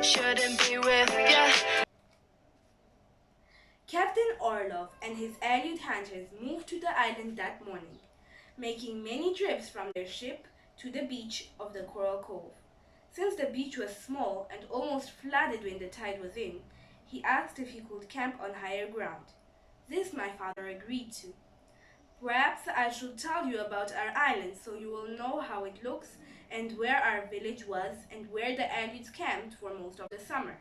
shouldn't be with ya. Captain Orlov and his Aleut hunters moved to the island that morning, making many trips from their ship to the beach of the Coral Cove. Since the beach was small and almost flooded when the tide was in, he asked if he could camp on higher ground. This my father agreed to. Perhaps I should tell you about our island so you will know how it looks and where our village was and where the Aleuts camped for most of the summer.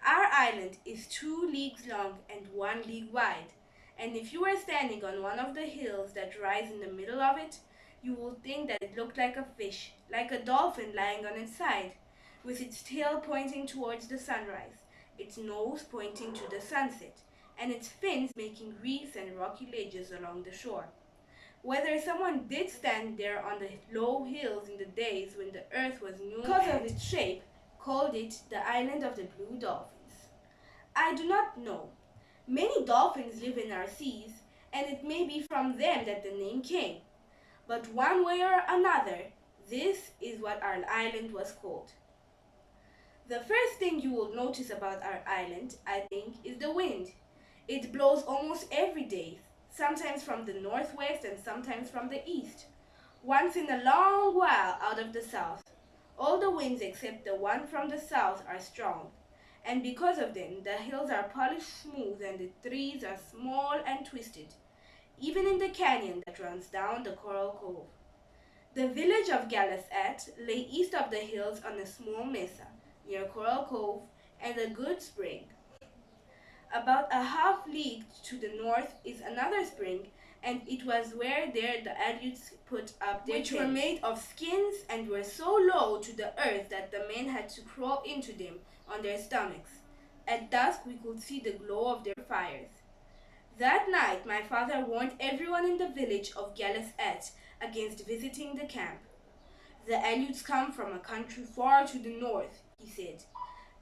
Our island is 2 leagues long and 1 league wide, and if you were standing on one of the hills that rise in the middle of it, you would think that it looked like a fish, like a dolphin lying on its side, with its tail pointing towards the sunrise, its nose pointing to the sunset, and its fins making reefs and rocky ledges along the shore. Whether someone did stand there on the low hills in the days when the earth was new because of its shape, called it the island of the Blue Dolphins, I do not know. Many dolphins live in our seas, and it may be from them that the name came. But one way or another, this is what our island was called. The first thing you will notice about our island, I think, is the wind. It blows almost every day, sometimes from the northwest and sometimes from the east, once in a long while out of the south. All the winds except the one from the south are strong, and because of them, the hills are polished smooth and the trees are small and twisted, even in the canyon that runs down the Coral Cove. The village of Galasat lay east of the hills on a small mesa near Coral Cove and a good spring. About a half-league to the north is another spring, and it was where there the Aleuts put up their tents, which were made of skins and were so low to the earth that the men had to crawl into them on their stomachs. At dusk we could see the glow of their fires. That night my father warned everyone in the village of Galasat against visiting the camp. The Aleuts come from a country far to the north, he said.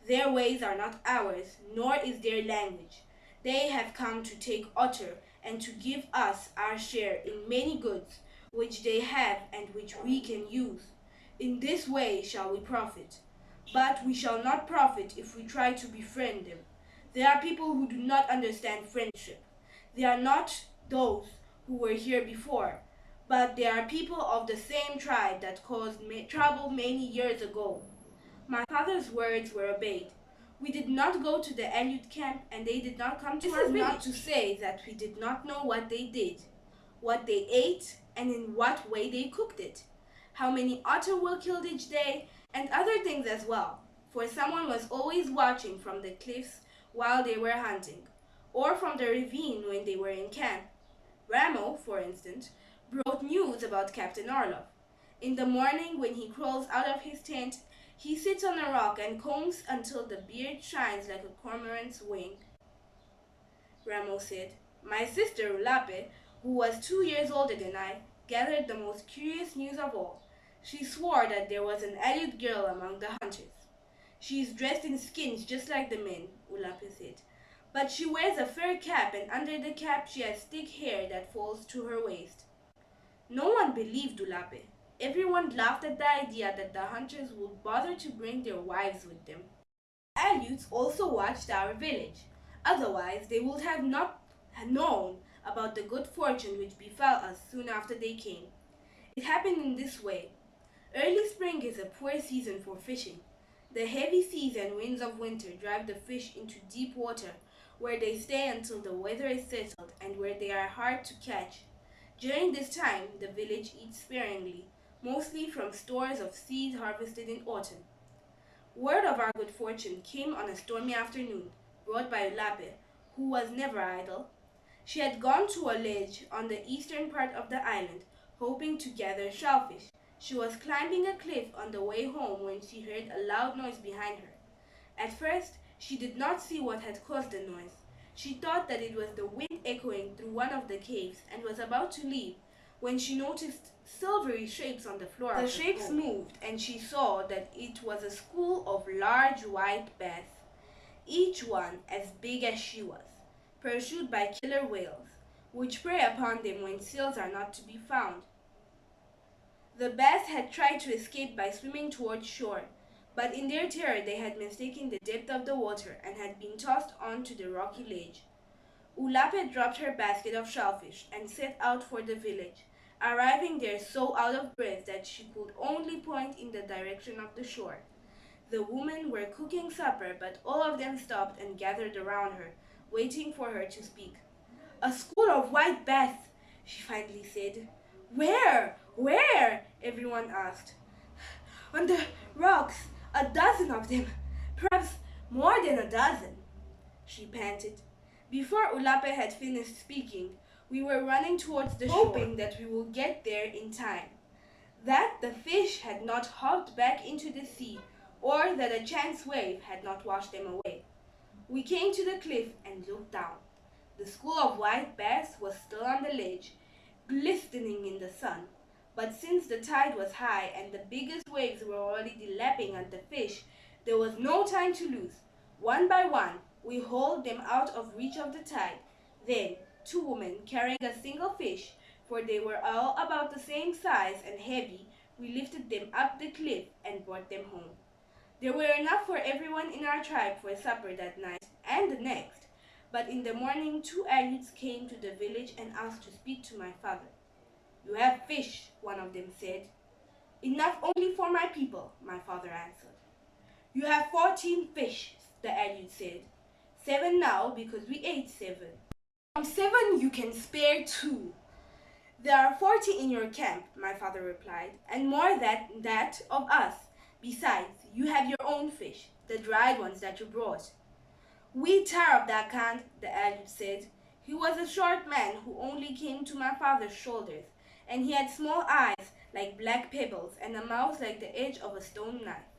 Their ways are not ours, nor is their language. They have come to take otter and to give us our share in many goods, which they have and which we can use. In this way shall we profit. But we shall not profit if we try to befriend them. They are people who do not understand friendship. They are not those who were here before, but they are people of the same tribe that caused trouble many years ago. My father's words were obeyed. We did not go to the Aleut camp, and they did not come to our village. This is not to say that we did not know what they did, what they ate, and in what way they cooked it, how many otter were killed each day, and other things as well, for someone was always watching from the cliffs while they were hunting, or from the ravine when they were in camp. Ramo, for instance, brought news about Captain Orlov. In the morning, when he crawls out of his tent, he sits on a rock and combs until the beard shines like a cormorant's wing. Ramo said. My sister Ulape, who was 2 years older than I, gathered the most curious news of all. She swore that there was an Aleut girl among the hunters. She is dressed in skins just like the men, Ulape said. But she wears a fur cap, and under the cap she has thick hair that falls to her waist. No one believed Ulape. Everyone laughed at the idea that the hunters would bother to bring their wives with them. The Aleuts also watched our village. Otherwise, they would have not known about the good fortune which befell us soon after they came. It happened in this way. Early spring is a poor season for fishing. The heavy seas and winds of winter drive the fish into deep water, where they stay until the weather is settled and where they are hard to catch. During this time, the village eats sparingly, mostly from stores of seeds harvested in autumn. Word of our good fortune came on a stormy afternoon, brought by Ulape, who was never idle. She had gone to a ledge on the eastern part of the island, hoping to gather shellfish. She was climbing a cliff on the way home when she heard a loud noise behind her. At first, she did not see what had caused the noise. She thought that it was the wind echoing through one of the caves and was about to leave when she noticed silvery shapes on the floor. The shapes moved, and she saw that it was a school of large white bass, each one as big as she was, pursued by killer whales, which prey upon them when seals are not to be found. The bass had tried to escape by swimming towards shore, But in their terror they had mistaken the depth of the water and had been tossed onto the rocky ledge. Ulape dropped her basket of shellfish and set out for the village, arriving there so out of breath that she could only point in the direction of the shore. The women were cooking supper, but all of them stopped and gathered around her, waiting for her to speak. "A school of white bass," she finally said. "Where? Where?" everyone asked. "On the rocks, a dozen of them, perhaps more than a dozen," she panted. Before Ulape had finished speaking, we were running towards the shore, hoping that we would get there in time, that the fish had not hopped back into the sea, or that a chance wave had not washed them away. We came to the cliff and looked down. The school of white bass was still on the ledge, glistening in the sun. But since the tide was high and the biggest waves were already lapping at the fish, there was no time to lose. One by one, we hauled them out of reach of the tide. Then, two women carrying a single fish, for they were all about the same size and heavy, we lifted them up the cliff and brought them home. There were enough for everyone in our tribe for supper that night and the next. But in the morning, two Aleuts came to the village and asked to speak to my father. "You have fish," one of them said. "Enough only for my people," my father answered. "You have 14 fish," the Aleut said. "7 now because we ate 7. From 7 you can spare 2. "There are 40 in your camp," my father replied, "and more than that of us. Besides, you have your own fish, the dried ones that you brought." "We tear up that can't," the Aleut said. He was a short man who only came to my father's shoulders, and he had small eyes like black pebbles and a mouth like the edge of a stone knife.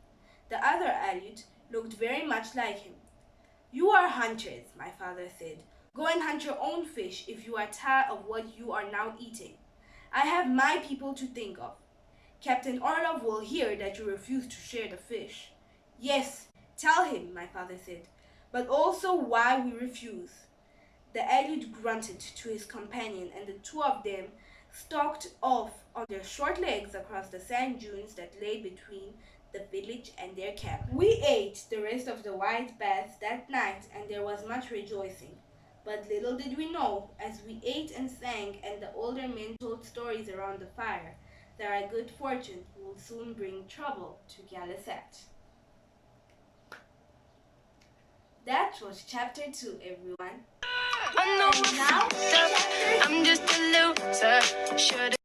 The other Aleut looked very much like him. "You are hunters," my father said. "Go and hunt your own fish if you are tired of what you are now eating. I have my people to think of. Captain Orlov will hear that you refuse to share the fish." "Yes, tell him," my father said, "but also why we refuse." The Aleut grunted to his companion, and the two of them stalked off on their short legs across the sand dunes that lay between the village and their camp. We ate the rest of the white bass that night, and there was much rejoicing. But little did we know, as we ate and sang and the older men told stories around the fire, that our good fortune would soon bring trouble to Galasat. That was chapter 2, everyone. I know And now, chapter 3. I'm just a loser. Should